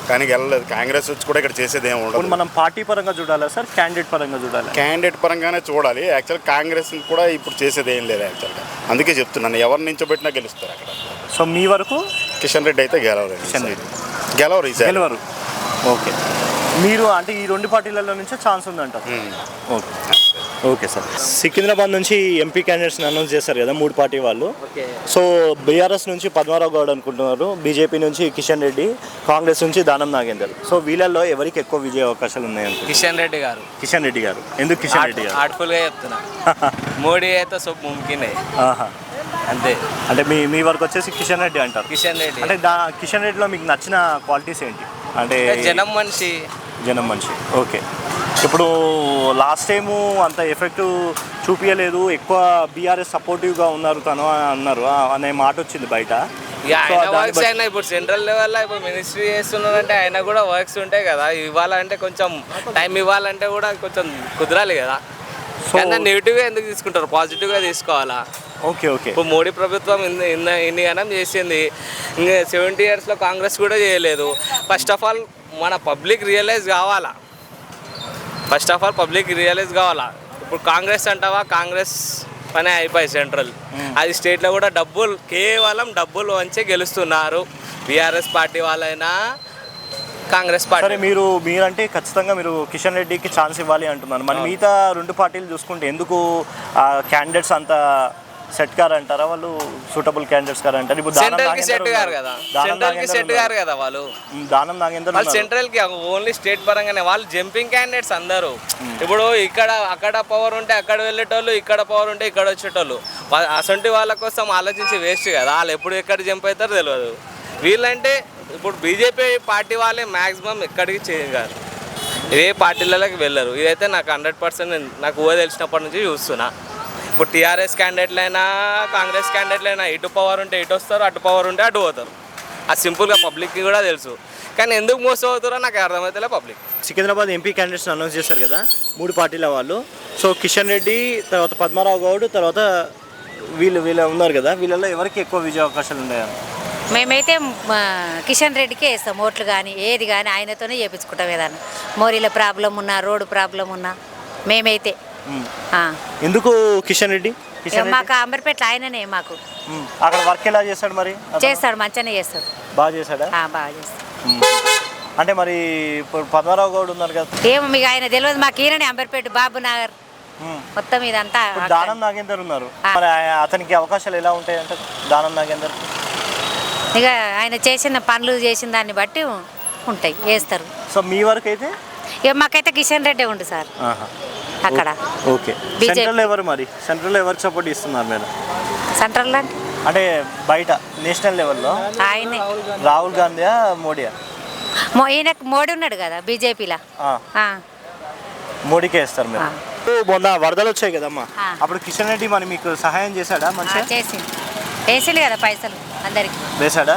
కానీ గెలలేదు. కాంగ్రెస్ వచ్చి కూడా ఇక్కడ చేసేది ఏమి ఉండదు. మనం పార్టీ పరంగా చూడాలా సార్, క్యాండిడేట్ పరంగా చూడాలి? క్యాండిడేట్ పరంగానే చూడాలి. యాక్చువల్ కాంగ్రెస్ కూడా ఇప్పుడు చేసేది ఏం లేదు యాక్చువల్గా. అందుకే చెప్తున్నాను, ఎవరు నించోబెట్టినా గెలుస్తారు అక్కడ. సో మీ వరకు కిషన్ రెడ్డి అయితే గెలవరు. గెలవరు. ఓకే. మీరు అంటే ఈ 2 పార్టీలలో నుంచే ఛాన్స్ ఉందంటారు? Okay sir. సికింద్రాబాద్ నుంచి ఎంపీ క్యాండిడేట్స్ని అనౌన్స్ చేశారు కదా 3 పార్టీ వాళ్ళు. సో బీఆర్ఎస్ నుంచి పద్మారావు గౌడ్ అనుకుంటున్నారు, బీజేపీ నుంచి కిషన్ రెడ్డి, కాంగ్రెస్ నుంచి దానం నాగేందర్. సో వీళ్ళల్లో ఎవరికి ఎక్కువ విజయ అవకాశాలు ఉన్నాయంటే? కిషన్ రెడ్డి గారు. ఎందుకు కిషన్ రెడ్డి గారు? ఆర్ట్ఫుల్గా చెప్తున్నా. మోడీ అయితే సబ్ ముమ్కిన్ అంతే. అంటే మీ వరకు వచ్చేసి కిషన్ రెడ్డి అంటారు? కిషన్ రెడ్డి. అంటే కిషన్ రెడ్డిలో మీకు నచ్చిన క్వాలిటీస్ ఏంటి? అంటే జనం మనిషి. ఓకే. ఇప్పుడు లాస్ట్ టైము అంత ఎఫెక్ట్ చూపించలేదు, ఎక్కువ బీఆర్ఎస్ సపోర్టివ్గా ఉన్నారు తను అన్నారు అనే మాట వచ్చింది బయట. ఆయన వర్క్స్ అయినా ఇప్పుడు సెంట్రల్ లెవెల్లో ఇప్పుడు మినిస్ట్రీ చేస్తున్నారంటే ఆయన కూడా వర్క్స్ ఉంటాయి కదా, ఇవ్వాలంటే కొంచెం టైం ఇవ్వాలంటే కూడా కొంచెం కుదరాలి కదా. నెగిటివ్గా ఎందుకు తీసుకుంటారు, పాజిటివ్గా తీసుకోవాలా? ఓకే. ఇప్పుడు మోడీ ప్రభుత్వం ఇన్ని గణం చేసింది, ఇంకా 70 yearsలో కాంగ్రెస్ కూడా చేయలేదు. ఫస్ట్ ఆఫ్ ఆల్ మన పబ్లిక్ రియలైజ్ కావాలా. ఇప్పుడు కాంగ్రెస్ అంటావా, కాంగ్రెస్ పనే అయిపోయి సెంట్రల్. అది స్టేట్లో కూడా కేవలం డబ్బులు వంచే గెలుస్తున్నారు. బీఆర్ఎస్ పార్టీ వాళ్ళైనా కాంగ్రెస్ పార్టీ. సరే, మీరంటే ఖచ్చితంగా మీరు కిషన్ రెడ్డికి ఛాన్స్ ఇవ్వాలి అంటున్నారు. మరి మిగతా 2 పార్టీలు చూసుకుంటే ఎందుకు క్యాండిడేట్స్ అంత సెట్ గారు అంటారా, వాళ్ళు సూటబుల్ క్యాండిడేట్స్ గారు అంటారు? ఇప్పుడు సెంట్రల్కి సెట్ గారు కదా వాళ్ళు. దానం నాగేందర్ వాళ్ళు సెంట్రల్కి ఓన్లీ స్టేట్ పరంగానే, వాళ్ళు జంపింగ్ క్యాండిడేట్స్ అందరూ. ఇప్పుడు అక్కడ పవర్ ఉంటే అక్కడ వెళ్ళేటోళ్ళు, ఇక్కడ పవర్ ఉంటే ఇక్కడ వచ్చేటోళ్ళు. అసంటి వాళ్ళ కోసం ఆలోచించి వేస్ట్ కదా. వాళ్ళు ఎప్పుడు ఎక్కడ జంప్ అవుతారో తెలియదు. వీళ్ళంటే ఇప్పుడు బీజేపీ పార్టీ వాళ్ళే మ్యాక్సిమం ఎక్కడికి చేయగలరు, ఏ పార్టీలలోకి వెళ్ళరు. ఇదైతే నాకు 100% నాకు తెలిసినప్పటి నుంచి చూస్తున్నా. ఇప్పుడు టీఆర్ఎస్ క్యాండిడేట్లైనా కాంగ్రెస్ క్యాండిడేట్లైనా ఇటు పవర్ ఉంటే ఇటు వస్తారు, అటు పవర్ ఉంటే అటు పోతారు. అది సింపుల్గా పబ్లిక్కి కూడా తెలుసు. కానీ ఎందుకు మోసం అవుతారో నాకు అర్థమవుతలే public. Secunderabad MP candidates announce చేశారు కదా 3 పార్టీల వాళ్ళు. సో కిషన్ రెడ్డి, తర్వాత పద్మారావు గౌడ్, తర్వాత వీళ్ళు ఉన్నారు కదా, వీళ్ళలో ఎవరికి ఎక్కువ విజయ అవకాశాలు ఉన్నాయా? మేమైతే కిషన్ రెడ్డికే వేస్తాం ఓట్లు, కానీ ఏది కానీ ఆయనతోనే చేయించుకుంటాం. ఏదన్నా మోరీల ప్రాబ్లం ఉన్నా, రోడ్డు ప్రాబ్లం ఉన్నా మేమైతే. ఎందుకు కిషన్ రెడ్డి? మాకు అంబర్పేట ఆయననే. మాకు అక్కడ వర్క్ ఎలా చేస్తాడు మరి? చేస్తాడు, మంచిగానే చేస్తాడు. బాగా చేశాడా? బాగా చేస్తాడు. అంటే మరి ఇప్పుడు పద్మారావు గౌడ్ ఉన్నారు కదా, ఏమో మీకు ఆయన తెలియదు. మాకు ఈయననే అంబర్పేట, బాబు నగర్ మొత్తం ఇదంతా. దానం నాగేందర్ ఉన్నారు, మరి అతనికి అవకాశాలు ఎలా ఉంటాయి అంటే దానం నాగేందర్? ఇక ఆయన చేసిన పనులు చేసిన దాన్ని బట్టి ఉంటాయి, వేస్తారు. సో మీ వరకు అయితే? ఇక మాకైతే కిషన్ రెడ్డి ఉండు సార్ అక్కడ. ఓకే. సెంట్రల్ ఎవరు మరి? సెంట్రల్ ఎవరికి సపోర్ట్ ఇస్తున్నారు మీరు? సెంట్రల్ అంటే బయట నేషనల్ లెవెల్లో ఆయనే. రాహుల్ గాంధీయా మోడీయా? ఈయనకు మోడీ ఉన్నాడు కదా బీజేపీలో. మోడీకే వేస్తారు మీరు. మొన్న వరదలు వచ్చాయి కదమ్మా, అప్పుడు కిషన్ రెడ్డి మరి మీకు సహాయం చేశాడా? మంచిగా వేసిండు కదా పైసలు అందరికి వేశాడా?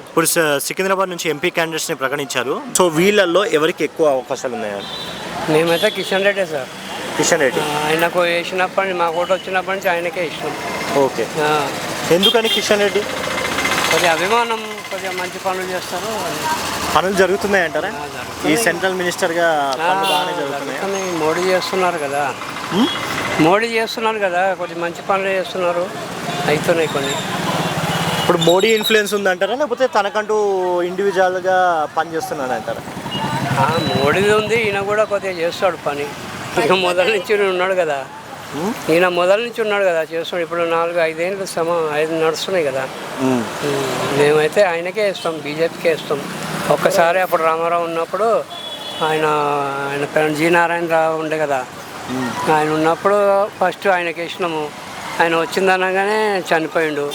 ఇప్పుడు సికింద్రాబాద్ నుంచి ఎంపీ క్యాండిడేట్స్ని ప్రకటించారు. సో వీళ్ళల్లో ఎవరికి ఎక్కువ అవకాశాలు ఉన్నాయా? మేమైతే కిషన్ రెడ్డి సార్. కిషన్ రెడ్డి ఆయనకు వేసినప్పటి మా ఓటు వచ్చినప్పటి నుంచి ఆయనకే ఇష్టం. ఓకే. ఎందుకని కిషన్ రెడ్డి? కొద్దిగా అభిమానం, కొద్దిగా మంచి పనులు చేస్తారు. పనులు జరుగుతున్నాయి అంటారా? ఈ సెంట్రల్ మినిస్టర్గా పనులు బాగానే జరుగుతున్నాయి. మోడీ చేస్తున్నారు కదా, మోడీ చేస్తున్నారు కదా, కొద్దిగా మంచి పనులు చేస్తున్నారు, అవుతున్నాయి కొన్ని. ఇప్పుడు మోడీ ఇన్ఫ్లుయెన్స్ ఉందంటారా, లేకపోతే తనకంటూ ఇండివిజువల్గా పని చేస్తున్నాడు అంటారా? మోడీది ఉంది, ఈయన కూడా కొద్దిగా చేస్తాడు పని. ఇక మొదల నుంచి ఉన్నాడు కదా, ఈయన మొదల నుంచి ఉన్నాడు కదా చేస్తున్నాడు. ఇప్పుడు 4-5 ఏళ్ళు 5 నడుస్తున్నాయి కదా. మేమైతే ఆయనకే ఇస్తాం, బీజేపీకే ఇస్తాం. ఒక్కసారి అప్పుడు రామారావు ఉన్నప్పుడు ఆయన పేరు జి నారాయణరావు ఉండే కదా, ఆయన ఉన్నప్పుడు ఫస్ట్ ఆయనకి ఇచ్చినాము. ఆయన వచ్చిందనగానే చనిపోయిండు.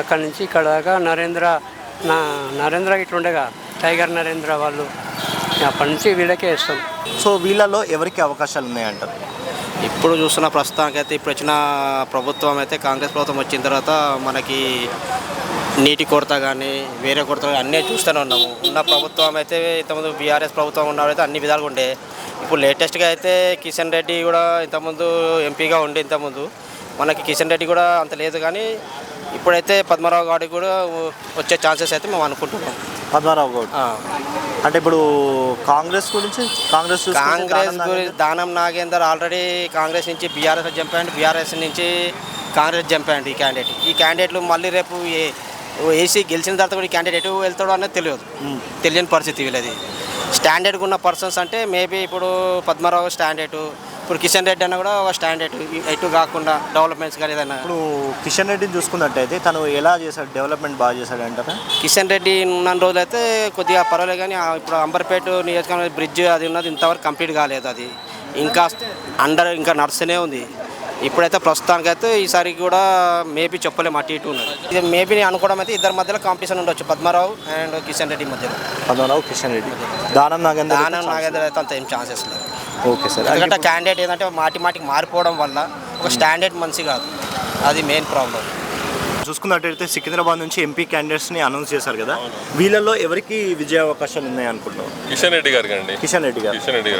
అక్కడి నుంచి ఇక్కడ దాకా నరేంద్ర ఇట్లుండేగా, టైగర్ నరేంద్ర వాళ్ళు, అప్పటి నుంచి వీళ్ళకే ఇస్తాం. సో వీళ్ళలో ఎవరికి అవకాశాలు ఉన్నాయంటారు? ఇప్పుడు చూస్తున్న ప్రస్తుతానికైతే ఇప్పుడు వచ్చిన ప్రభుత్వం అయితే కాంగ్రెస్ ప్రభుత్వం వచ్చిన తర్వాత మనకి నీటి కొరత కానీ వేరే కొరత అన్నీ చూస్తూనే ఉన్నాము. ఉన్న ప్రభుత్వం అయితే ఇంతకుముందు బీఆర్ఎస్ ప్రభుత్వం ఉన్నవారైతే అన్ని విధాలుగా ఉండే. ఇప్పుడు లేటెస్ట్గా అయితే కిషన్ రెడ్డి కూడా ఇంతకుముందు ఎంపీగా ఉండే, ఇంతకుముందు మనకి కిషన్ రెడ్డి కూడా అంత లేదు. కానీ ఇప్పుడైతే పద్మారావు గౌడ్కి కూడా వచ్చే ఛాన్సెస్ అయితే మేము అనుకుంటున్నాం. పద్మారావు గౌడ్ అంటే ఇప్పుడు కాంగ్రెస్ గురించి దానం నాగేందర్ ఆల్రెడీ కాంగ్రెస్ నుంచి బీఆర్ఎస్ జంపాడు, బీఆర్ఎస్ నుంచి కాంగ్రెస్ జంపాడు. ఈ క్యాండిడేట్లు మళ్ళీ రేపు ఏసీ గెలిచిన తర్వాత కూడా ఈ క్యాండిడేట్ ఎటు వెళ్తాడో అనేది తెలియని పరిస్థితి వీళ్ళది. స్టాండర్డ్గా ఉన్న పర్సన్స్ అంటే మేబీ ఇప్పుడు పద్మారావు స్టాండర్డ్, ఇప్పుడు కిషన్ రెడ్డి అన్న కూడా ఒక స్టాండర్డ్, ఎటు కాకుండా డెవలప్మెంట్స్ కానీ ఏదైనా. ఇప్పుడు కిషన్ రెడ్డిని చూసుకున్నట్టయితే తను ఎలా చేశాడు, డెవలప్మెంట్ బాగా చేశాడు అంటారా? కిషన్ రెడ్డి ఉన్న రోజులు అయితే కొద్దిగా పర్వాలేదు. కానీ ఇప్పుడు అంబర్పేట నియోజకవర్గం బ్రిడ్జ్ అది ఉన్నది ఇంతవరకు కంప్లీట్ కాలేదు. అది ఇంకా నడుస్తూనే ఉంది. ఇప్పుడైతే ప్రస్తుతానికైతే ఈసారి కూడా మేబీ చెప్పలేము, అటు ఇటు ఉన్నది. ఇది మేబీ నేను అనుకోవడం అయితే ఇద్దరి మధ్యలో కాంపిటీషన్ ఉండొచ్చు, పద్మారావు అండ్ కిషన్ రెడ్డి మధ్యలో. పద్మారావు, కిషన్ రెడ్డి, దానం నాగేందర్ అయితే అంత ఏం ఛాన్సెస్ లేదు. Okay sir. ఎందుకంటే క్యాండిడేట్ ఏంటంటే మాటికి మారిపోవడం వల్ల ఒక స్టాండర్డ్ మంచి కాదు, అది మెయిన్ ప్రాబ్లం. చూసుకున్నట్టయితే సికింద్రాబాద్ నుంచి ఎంపీ క్యాండిడేట్స్ని అనౌన్స్ చేశారు కదా, వీళ్ళల్లో ఎవరికి విజయ అవకాశాలు ఉన్నాయి అనుకుంటున్నాం? కిషన్ రెడ్డి గారికి అండి. కిషన్ రెడ్డి గారు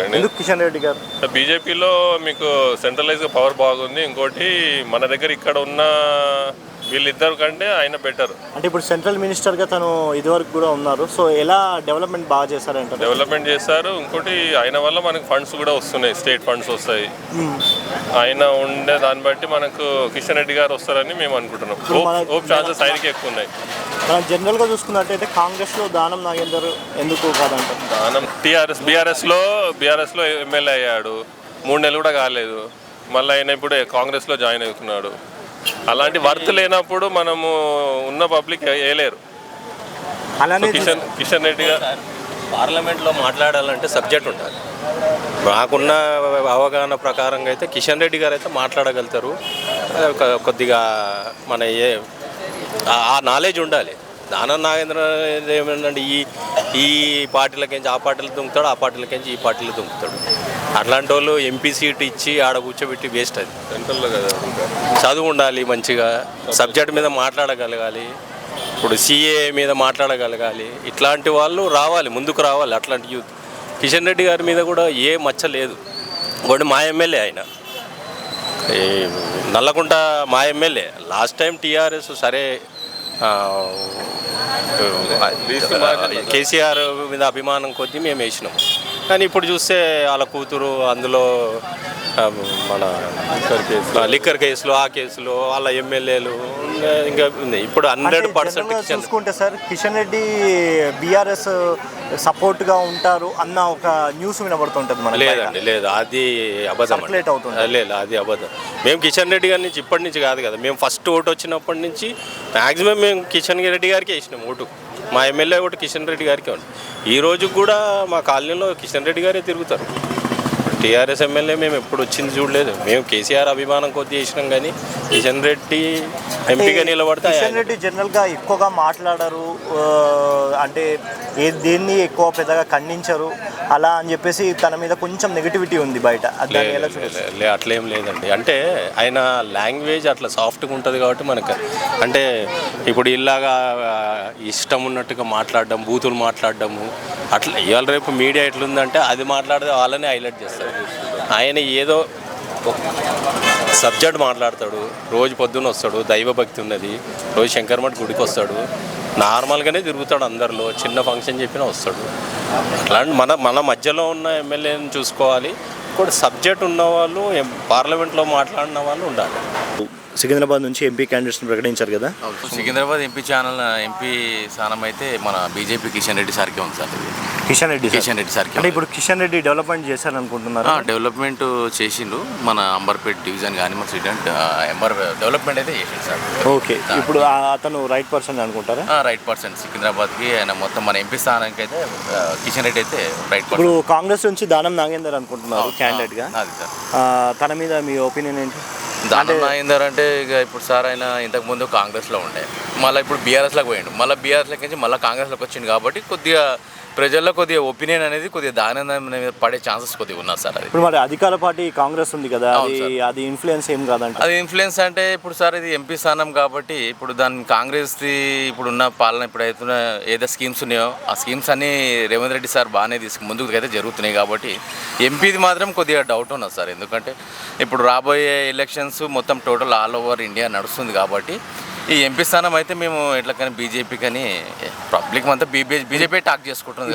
అండి. ఎందుకు కిషన్ రెడ్డి గారు? బీజేపీలో మీకు సెంట్రలైజ్గా పవర్ బాగుంది. ఇంకోటి మన దగ్గర ఇక్కడ ఉన్న వీళ్ళిద్దరు కంటే ఆయన బెటర్. అంటే ఇప్పుడు సెంట్రల్ మినిస్టర్గా తను ఇదివరకు కూడా ఉన్నారు. సో ఎలా డెవలప్మెంట్ బాగా చేశారంట? డెవలప్మెంట్ చేస్తారు. ఇంకోటి ఆయన వల్ల మనకు ఫండ్స్ కూడా వస్తున్నాయి, స్టేట్ ఫండ్స్ వస్తాయి. ఆయన ఉండే దాన్ని బట్టి మనకు కిషన్ రెడ్డి గారు వస్తారని మేము అనుకుంటున్నాం. హోప్ ఛాన్సెస్ ఆయనకి ఎక్కువ ఉన్నాయి. మనం జనరల్గా చూసుకున్నట్టయితే కాంగ్రెస్లో దానం నాగేందర్ ఎందుకు కాదంటారు? దానం బీఆర్ఎస్లో ఎమ్మెల్యే అయ్యాడు, 3 నెలలు కూడా కాలేదు. మళ్ళీ ఆయన ఇప్పుడు కాంగ్రెస్లో జాయిన్ అవుతున్నాడు. అలాంటి వర్త్ లేనప్పుడు మనము ఉన్న పబ్లిక్ వేయలేరు. అలానే కిషన్ రెడ్డి గారు పార్లమెంట్లో మాట్లాడాలంటే సబ్జెక్ట్ ఉండాలి. నాకున్న అవగాహన ప్రకారంగా అయితే కిషన్ రెడ్డి గారు అయితే మాట్లాడగలుగుతారు. కొద్దిగా మన ఆ నాలెడ్జ్ ఉండాలి. దానం నాగేంద్ర ఏమంటే ఈ పార్టీలకించి ఆ పార్టీలు దుంకుతాడు, ఆ పార్టీలకించి ఈ పార్టీలు దుంకుతాడు. అట్లాంటి వాళ్ళు ఎంపీ సీట్ ఇచ్చి ఆడ కూర్చోబెట్టి వేస్ట్. అది సెంట్రల్లో కదా, చదువు ఉండాలి, మంచిగా సబ్జెక్ట్ మీద మాట్లాడగలగాలి. ఇప్పుడు సిఏ మీద మాట్లాడగలగాలి. ఇట్లాంటి వాళ్ళు రావాలి, ముందుకు రావాలి. అట్లాంటి యూత్ కిషన్ రెడ్డి గారి మీద కూడా ఏ మచ్చ లేదు. వాడు మా ఎమ్మెల్యే, ఆయన ఈ నల్లకుంట మా ఎమ్మెల్యే. లాస్ట్ టైం టీఆర్ఎస్ సరే కేసీఆర్ మీద అభిమానం కొద్దీ మేము వేసినాము. కానీ ఇప్పుడు చూస్తే వాళ్ళ కూతురు అందులో మన లిక్కర్ కేసులో, ఆ కేసులో వాళ్ళ ఎమ్మెల్యేలు ఇంకా ఉంది. ఇప్పుడు 100% చూసుకుంటే సార్ కిషన్ రెడ్డి బీఆర్ఎస్ సపోర్ట్గా ఉంటారు అన్న ఒక న్యూస్ వినబడుతుంటుంది మనకి. లేదండి, లేదు, అది అబద్ధం. లేదు, అది అబద్ధం. మేము కిషన్ రెడ్డి గారి నుంచి ఇప్పటి నుంచి కాదు కదా, మేము ఫస్ట్ ఓటు వచ్చినప్పటి నుంచి మ్యాక్సిమం మేము కిషన్ రెడ్డి గారికి వేసినాం ఓటు. మా ఎమ్మెల్యే ఓటు కిషన్ రెడ్డి గారికి ఉంది. ఈ రోజు కూడా మా కాలనీలో కిషన్ రెడ్డి గారే తిరుగుతారు. టీఆర్ఎస్ ఎమ్మెల్యే మేము ఎప్పుడు వచ్చింది చూడలేదు. మేము కేసీఆర్ అభిమానం కొద్ది చేసినాం, కానీ కిషన్ రెడ్డి ఎంపీగా నిలబడితే కిషన్ రెడ్డి జనరల్గా ఎక్కువగా మాట్లాడరు, అంటే దేన్ని ఎక్కువ పెద్దగా ఖండించరు అలా అని చెప్పేసి తన మీద కొంచెం నెగిటివిటీ ఉంది బయట. అట్లేం లేదండి. అంటే ఆయన లాంగ్వేజ్ అట్లా సాఫ్ట్గా ఉంటుంది కాబట్టి మనకు, అంటే ఇప్పుడు ఇలాగా ఇష్టం ఉన్నట్టుగా మాట్లాడడం, బూతులు మాట్లాడడము అట్లా ఇవాళ రేపు మీడియా ఎట్లుందంటే అది మాట్లాడితే వాళ్ళని హైలైట్ చేస్తారు. ఆయన ఏదో సబ్జెక్ట్ మాట్లాడతాడు, రోజు పొద్దున్న వస్తాడు, దైవభక్తి ఉన్నది, రోజు శంకరమఠ్ గుడికి వస్తాడు, నార్మల్గానే తిరుగుతాడు అందరిలో, చిన్న ఫంక్షన్ చెప్పినా వస్తాడు. అట్లాంటి మన మధ్యలో ఉన్న ఎమ్మెల్యేని చూసుకోవాలి. కూడా సబ్జెక్ట్ ఉన్నవాళ్ళు, పార్లమెంట్లో మాట్లాడిన వాళ్ళు ఉండాలి. సికింద్రాబాద్ నుంచి ఎంపీ క్యాండిడేట్స్ని ప్రకటించారు కదా. సికింద్రాబాద్ ఎంపీ స్థానం అయితే మన బీజేపీ కిషన్ రెడ్డి సార్కే ఉంది సార్. కిషన్ రెడ్డి సార్కి అంటే ఇప్పుడు కిషన్ రెడ్డి డెవలప్మెంట్ చేశారనుకుంటున్నారు. డెవలప్మెంట్ చేసిండు. మన అంబర్పేట్ డివిజన్ కానీ మన సిటీ డెవలప్మెంట్ అయితే చేసిండు సార్. ఓకే, ఇప్పుడు అతను రైట్ పర్సన్ అనుకుంటారా? Right person. సికింద్రాబాద్కి ఆయన మొత్తం మన ఎంపీ స్థానానికి అయితే కిషన్ రెడ్డి అయితే రైట్ పర్సన్. ఇప్పుడు కాంగ్రెస్ నుంచి దానం నాగేందర్ అనుకుంటున్నారు క్యాండిడేట్గా. అది సార్, తన మీద మీ ఒపీనియన్ ఏంటి? దానం నాగేందర్ అంటే ఇక ఇప్పుడు సార్ ఆయన ఇంతకుముందు కాంగ్రెస్లో ఉండే, మళ్ళీ ఇప్పుడు బీఆర్ఎస్లోకి పోయిండు, మళ్ళీ బీఆర్ఎస్లోకి నుంచి మళ్ళీ కాంగ్రెస్లోకి వచ్చింది కాబట్టి కొద్దిగా ప్రజల్లో కొద్దిగా ఒపీనియన్ అనేది కొద్దిగా దాని మీద పడే ఛాన్సెస్ కొద్దిగా ఉన్నారు సార్. అది ఇప్పుడు మరి అధికార పార్టీ కాంగ్రెస్ ఉంది కదా, అది ఇన్ఫ్లుయెన్స్ ఏం కాదంటే. అది ఇన్ఫ్లుయెన్స్ అంటే ఇప్పుడు సార్ ఇది ఎంపీ స్థానం కాబట్టి ఇప్పుడు దాని కాంగ్రెస్ది ఇప్పుడున్న పాలన ఇప్పుడు అవుతున్న ఏదో స్కీమ్స్ ఉన్నాయో ఆ స్కీమ్స్ అన్నీ రేవంత్ రెడ్డి సార్ బాగానే ముందుకు అయితే జరుగుతున్నాయి కాబట్టి ఎంపీది మాత్రం కొద్దిగా డౌట్ ఉన్నది సార్. ఎందుకంటే ఇప్పుడు రాబోయే ఎలక్షన్స్ మొత్తం టోటల్ ఆల్ ఓవర్ ఇండియా నడుస్తుంది కాబట్టి ఈ ఎంపీ స్థానం అయితే మేము ఎట్లా కానీ బీజేపీ కానీ పబ్లిక్ అంతా బీజేపీ టాక్ చేసుకుంటుంది.